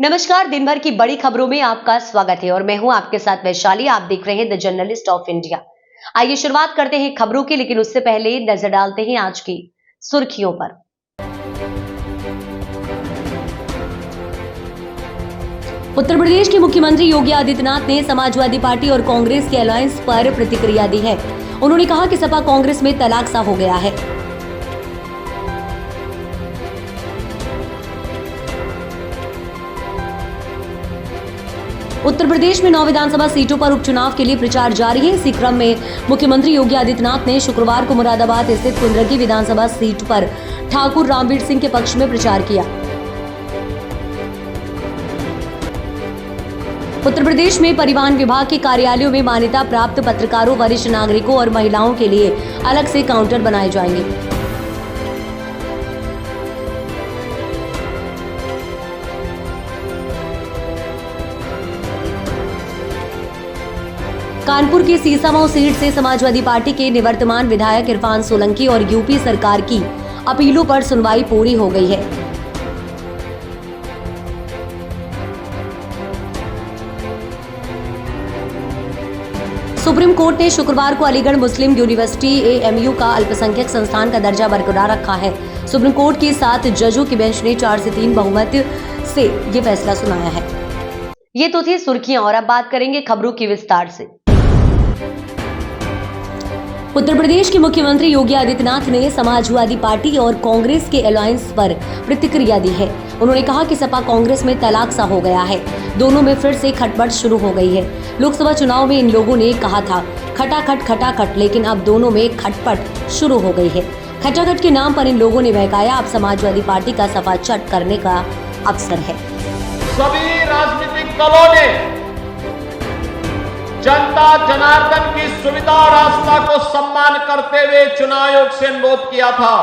नमस्कार। दिन भर की बड़ी खबरों में आपका स्वागत है और मैं हूं आपके साथ वैशाली। आप देख रहे हैं द जर्नलिस्ट ऑफ इंडिया। आइए शुरुआत करते हैं खबरों की, लेकिन उससे पहले नजर डालते हैं आज की सुर्खियों पर। उत्तर प्रदेश के मुख्यमंत्री योगी आदित्यनाथ ने समाजवादी पार्टी और कांग्रेस के अलायंस पर प्रतिक्रिया दी है। उन्होंने कहा कि सपा कांग्रेस में तलाक सा हो गया है। उत्तर प्रदेश में 9 विधानसभा सीटों पर उपचुनाव के लिए प्रचार जारी है। इसी क्रम में मुख्यमंत्री योगी आदित्यनाथ ने शुक्रवार को मुरादाबाद स्थित कुंद्रकी विधानसभा सीट पर ठाकुर रामवीर सिंह के पक्ष में प्रचार किया। उत्तर प्रदेश में परिवहन विभाग के कार्यालयों में मान्यता प्राप्त पत्रकारों, वरिष्ठ नागरिकों और महिलाओं के लिए अलग से काउंटर बनाए जाएंगे। कानपुर की सीसामऊ सीट से समाजवादी पार्टी के निवर्तमान विधायक इरफान सोलंकी और यूपी सरकार की अपीलों पर सुनवाई पूरी हो गई है। सुप्रीम कोर्ट ने शुक्रवार को अलीगढ़ मुस्लिम यूनिवर्सिटी AMU का अल्पसंख्यक संस्थान का दर्जा बरकरार रखा है। सुप्रीम कोर्ट के 7 जजों की बेंच ने 4 से 3 बहुमत से ये फैसला सुनाया है। ये तो थी सुर्खियां और अब बात करेंगे खबरों की विस्तार से। उत्तर प्रदेश के मुख्यमंत्री योगी आदित्यनाथ ने समाजवादी पार्टी और कांग्रेस के अलायंस पर प्रतिक्रिया दी है। उन्होंने कहा कि सपा कांग्रेस में तलाक सा हो गया है। दोनों में फिर से खटपट शुरू हो गई है। लोकसभा चुनाव में इन लोगों ने कहा था खटाखट, लेकिन अब दोनों में खटपट शुरू हो गई है। खटाखट के नाम पर इन लोगों ने बहकाया। अब समाजवादी पार्टी का सफा चट करने का अवसर है। सभी राजनीतिक दलों ने जनता जनार्दन की सुविधा और आस्था को सम्मान करते हुए चुनाव आयोग से अनुरोध किया था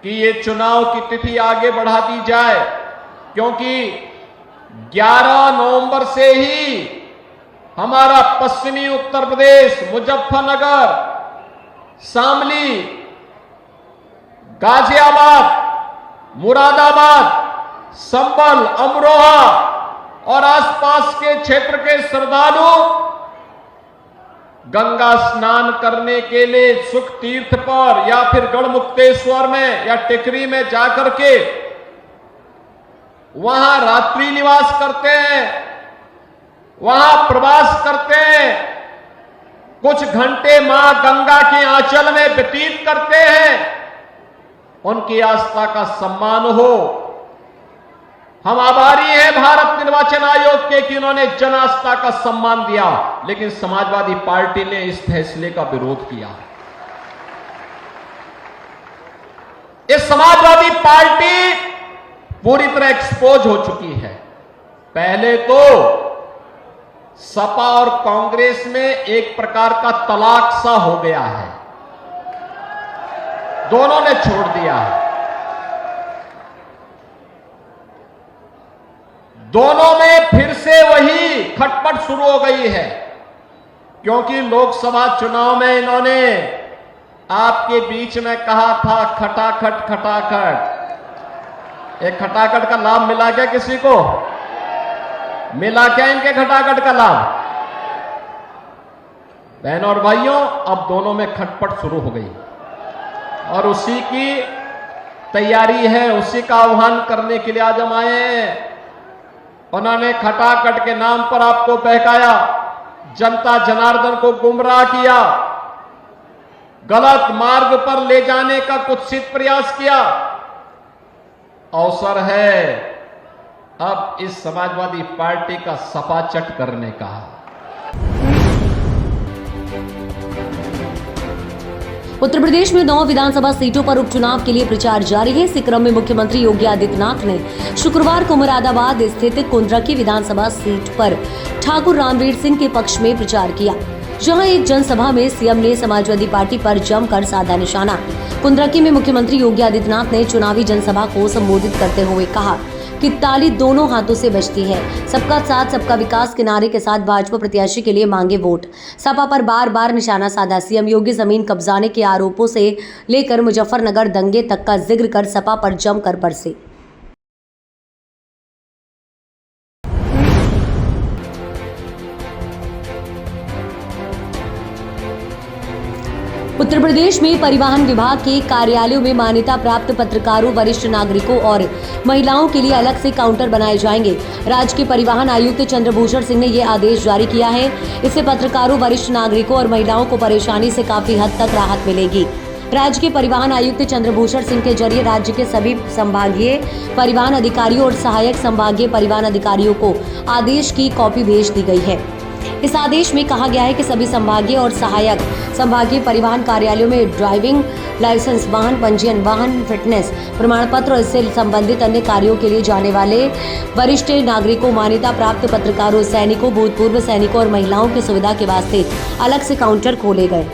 कि ये चुनाव की तिथि आगे बढ़ा दी जाए, क्योंकि 11 नवंबर से ही हमारा पश्चिमी उत्तर प्रदेश, मुजफ्फरनगर, शामली, गाजियाबाद, मुरादाबाद, संभल, अमरोहा और आसपास के क्षेत्र के श्रद्धालु गंगा स्नान करने के लिए सुख तीर्थ पर या फिर गढ़मुक्तेश्वर में या टिकरी में जाकर के वहां रात्रि निवास करते हैं, वहां प्रवास करते हैं, कुछ घंटे मां गंगा के आंचल में व्यतीत करते हैं। उनकी आस्था का सम्मान हो। हम आभारी हैं भारत निर्वाचन आयोग के कि उन्होंने जन आस्था का सम्मान दिया, लेकिन समाजवादी पार्टी ने इस फैसले का विरोध किया। ये समाजवादी पार्टी पूरी तरह एक्सपोज हो चुकी है। पहले तो सपा और कांग्रेस में एक प्रकार का तलाक सा हो गया है, दोनों ने छोड़ दिया है। दोनों में फिर से वही खटपट शुरू हो गई है, क्योंकि लोकसभा चुनाव में इन्होंने आपके बीच में कहा था खटाखट। एक खटाखट का लाभ मिला क्या किसी को? मिला क्या इनके खटाखट का लाभ? बहनों और भाइयों, अब दोनों में खटपट शुरू हो गई और उसी की तैयारी है, उसी का आह्वान करने के लिए आज हम आए हैं। उन्होंने खटाखट के नाम पर आपको बहकाया, जनता जनार्दन को गुमराह किया, गलत मार्ग पर ले जाने का कुत्सित प्रयास किया। अवसर है अब इस समाजवादी पार्टी का सपाचट करने का। उत्तर प्रदेश में 9 विधानसभा सीटों पर उपचुनाव के लिए प्रचार जारी है। इसी क्रम में मुख्यमंत्री योगी आदित्यनाथ ने शुक्रवार को मुरादाबाद स्थित कुंद्रकी विधानसभा सीट पर ठाकुर रामवीर सिंह के पक्ष में प्रचार किया, जहां एक जनसभा में सीएम ने समाजवादी पार्टी पर जमकर साधा निशाना। कुंद्रकी में मुख्यमंत्री योगी आदित्यनाथ ने चुनावी जनसभा को संबोधित करते हुए कहा कि ताली दोनों हाथों से बजती है। सबका साथ सबका विकास के नारे के साथ भाजपा प्रत्याशी के लिए मांगे वोट। सपा पर बार बार निशाना साधा। सीएम योगी जमीन कब्जाने के आरोपों से लेकर मुजफ्फरनगर दंगे तक का जिक्र कर सपा पर जमकर बरसे। उत्तर प्रदेश में परिवहन विभाग के कार्यालयों में मान्यता प्राप्त पत्रकारों, वरिष्ठ नागरिकों और महिलाओं के लिए अलग से काउंटर बनाए जाएंगे। राज्य के परिवहन आयुक्त चंद्रभूषण सिंह ने ये आदेश जारी किया है। इससे पत्रकारों, वरिष्ठ नागरिकों और महिलाओं को परेशानी से काफी हद तक राहत मिलेगी। राज्य के परिवहन आयुक्त चंद्रभूषण सिंह के जरिए राज्य के सभी संभागीय परिवहन अधिकारियों और सहायक संभागीय परिवहन अधिकारियों को आदेश की कॉपी भेज दी गई है। इस आदेश में कहा गया है कि सभी संभागीय और सहायक संभागीय परिवहन कार्यालयों में ड्राइविंग लाइसेंस, वाहन पंजीयन, वाहन फिटनेस प्रमाण पत्र और इससे संबंधित अन्य कार्यों के लिए जाने वाले वरिष्ठ नागरिकों, मान्यता प्राप्त पत्रकारों, सैनिकों, भूतपूर्व सैनिकों और महिलाओं की सुविधा के वास्ते अलग से काउंटर खोले गए।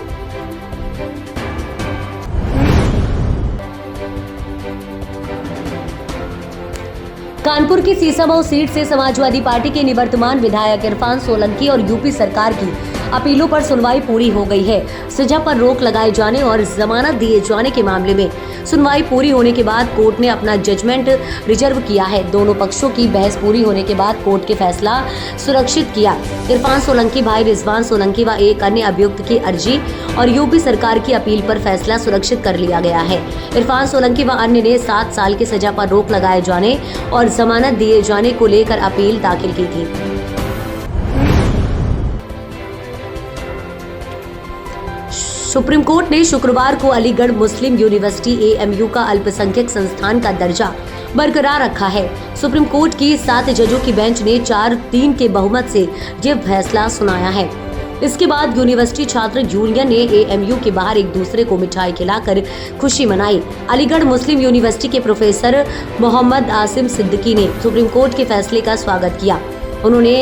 कानपुर की सीसामऊ सीट से समाजवादी पार्टी के निवर्तमान विधायक इरफान सोलंकी और यूपी सरकार की अपीलों पर सुनवाई पूरी हो गई है। सजा पर रोक लगाए जाने और जमानत दिए जाने के मामले में सुनवाई पूरी होने के बाद कोर्ट ने अपना जजमेंट रिजर्व किया है। दोनों पक्षों की बहस पूरी होने के बाद कोर्ट के फैसला सुरक्षित किया। इरफान सोलंकी, भाई रिजवान सोलंकी व एक अन्य अभियुक्त की अर्जी और यूपी सरकार की अपील पर फैसला सुरक्षित कर लिया गया है। इरफान सोलंकी व अन्य ने 7 साल की सजा पर रोक लगाए जाने और जमानत दिए जाने को लेकर अपील दाखिल की थी। सुप्रीम कोर्ट ने शुक्रवार को अलीगढ़ मुस्लिम यूनिवर्सिटी AMU का अल्पसंख्यक संस्थान का दर्जा बरकरार रखा है। सुप्रीम कोर्ट की 7 जजों की बेंच ने 4-3 के बहुमत से यह फैसला सुनाया है। इसके बाद यूनिवर्सिटी छात्र यूनियन ने AMU के बाहर एक दूसरे को मिठाई खिलाकर खुशी मनाई। अलीगढ़ मुस्लिम यूनिवर्सिटी के प्रोफेसर मोहम्मद आसिम सिद्दीकी ने सुप्रीम कोर्ट के फैसले का स्वागत किया। उन्होंने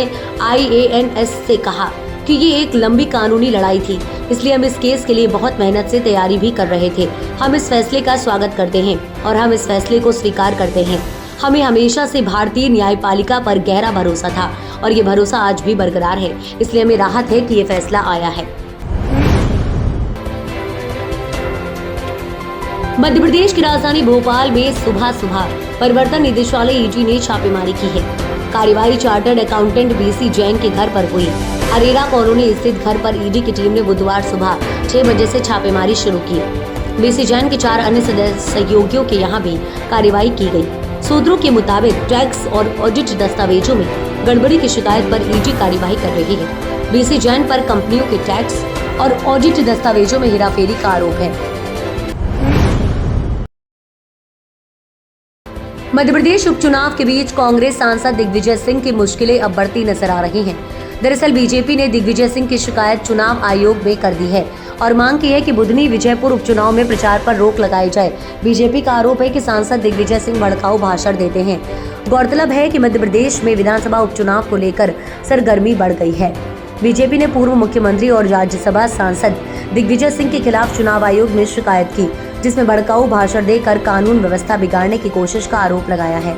IANS से कहा कि ये एक लंबी कानूनी लड़ाई थी, इसलिए हम इस केस के लिए बहुत मेहनत से तैयारी भी कर रहे थे। हम इस फैसले का स्वागत करते हैं और हम इस फैसले को स्वीकार करते हैं। हमें हमेशा से भारतीय न्यायपालिका पर गहरा भरोसा था और ये भरोसा आज भी बरकरार है, इसलिए हमें राहत है कि ये फैसला आया है। मध्य प्रदेश की राजधानी भोपाल में सुबह प्रवर्तन निदेशालय ED ने छापेमारी की है। कार्यवाही चार्टर्ड अकाउंटेंट BC जैन के घर पर हुई। अरेरा कॉलोनी स्थित घर पर ED की टीम ने बुधवार सुबह 6 बजे से छापेमारी शुरू की। BC जैन के 4 अन्य सहयोगियों के यहाँ भी कार्यवाही की गई। सूत्रों के मुताबिक टैक्स और ऑडिट दस्तावेजों में गड़बड़ी की शिकायत पर ED कार्यवाही कर रही है। BC जैन पर कंपनियों के टैक्स और ऑडिट दस्तावेजों में हेराफेरी का आरोप है। मध्य प्रदेश उपचुनाव के बीच कांग्रेस सांसद दिग्विजय सिंह की मुश्किलें अब बढ़ती नजर आ रही हैं। दरअसल बीजेपी ने दिग्विजय सिंह की शिकायत चुनाव आयोग में कर दी है और मांग की है कि बुधनी विजयपुर उपचुनाव में प्रचार पर रोक लगाई जाए। बीजेपी का आरोप है कि सांसद दिग्विजय सिंह भड़काऊ भाषण देते हैं। गौरतलब है कि मध्य प्रदेश में विधानसभा उपचुनाव को लेकर सरगर्मी बढ़ गई है। बीजेपी ने पूर्व मुख्यमंत्री और राज्यसभा सांसद दिग्विजय सिंह के खिलाफ चुनाव आयोग में शिकायत की, जिसमें भड़काऊ भाषण देकर कानून व्यवस्था बिगाड़ने की कोशिश का आरोप लगाया है।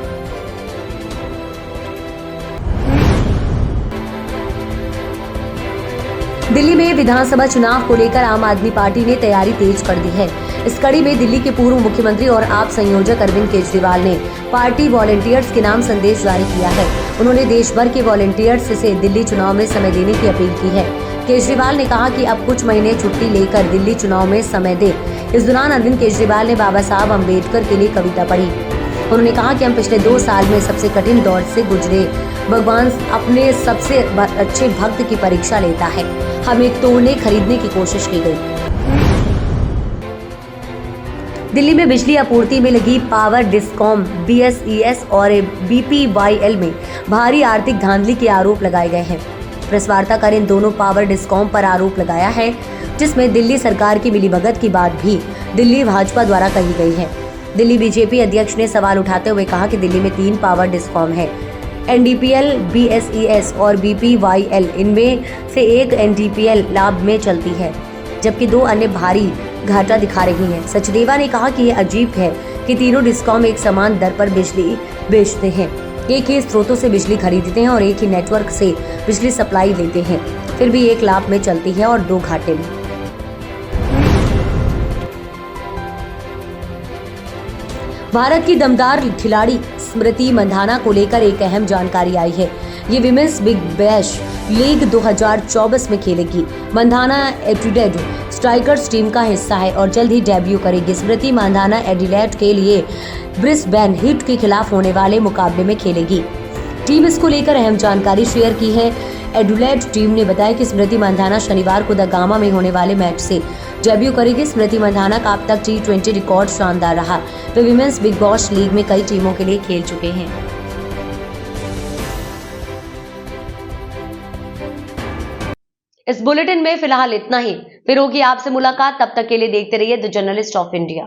दिल्ली में विधानसभा चुनाव को लेकर आम आदमी पार्टी ने तैयारी तेज कर दी है। इस कड़ी में दिल्ली के पूर्व मुख्यमंत्री और आप संयोजक अरविंद केजरीवाल ने पार्टी वॉलंटियर्स के नाम संदेश जारी किया है। उन्होंने देश भर के वॉलंटियर्स से दिल्ली चुनाव में समय देने की अपील की है। केजरीवाल ने कहा कि अब कुछ महीने छुट्टी लेकर दिल्ली चुनाव में समय दे। इस दौरान अरविंद केजरीवाल ने बाबा साहब अम्बेडकर के लिए कविता पढ़ी। उन्होंने कहा कि हम पिछले 2 साल में सबसे कठिन दौर से गुजरे। भगवान अपने सबसे अच्छे भक्त की परीक्षा लेता है। हमें तोड़ने खरीदने की कोशिश की गई। दिल्ली में बिजली आपूर्ति में लगी पावर डिस्कॉम, BSES और BPYL में भारी आर्थिक धांधली के आरोप लगाए गए हैं। प्रेस वार्ता कर इन दोनों पावर डिस्कॉम पर आरोप लगाया है, जिसमें दिल्ली सरकार की मिलीभगत की बात भी दिल्ली भाजपा द्वारा कही गई है। दिल्ली बीजेपी अध्यक्ष ने सवाल उठाते हुए कहा कि दिल्ली में 3 पावर डिस्कॉम है, NDPL, BSES और BPYL। इनमें से एक NDPL लाभ में चलती है, जबकि 2 अन्य भारी घाटा दिखा रही हैं। सचदेवा ने कहा कि यह अजीब है कि तीनों डिस्कॉम एक समान दर पर बिजली बेचते हैं, एक ही स्रोतों से बिजली खरीदते हैं और एक ही नेटवर्क से बिजली सप्लाई लेते हैं, फिर भी एक लाभ में चलती है और 2 घाटे में। भारत की दमदार खिलाड़ी स्मृति मंधाना को लेकर एक अहम जानकारी आई है। ये विमेंस बिग बैश लीग 2024 में खेलेगी। मंधाना एटीट्यूड स्ट्राइकर्स टीम का हिस्सा है और जल्द ही डेब्यू करेगी। स्मृति मांधाना एडिलेड के लिए ब्रिस्बेन हीट के खिलाफ होने वाले मुकाबले में खेलेगी। टीम इसको लेकर अहम जानकारी शेयर की है। एडिलेड टीम ने बताया कि स्मृति मांधाना शनिवार को द गामा में होने वाले मैच से डेब्यू करेगी। स्मृति मांधाना का अब तक T20 रिकॉर्ड शानदार रहा। वे विमेंस बिग बॉश लीग में कई टीमों के लिए खेल चुके हैं। इस बुलेटिन में फिलहाल इतना ही। फिर होगी आपसे मुलाकात, तब तक के लिए देखते रहिए द जर्नलिस्ट ऑफ इंडिया।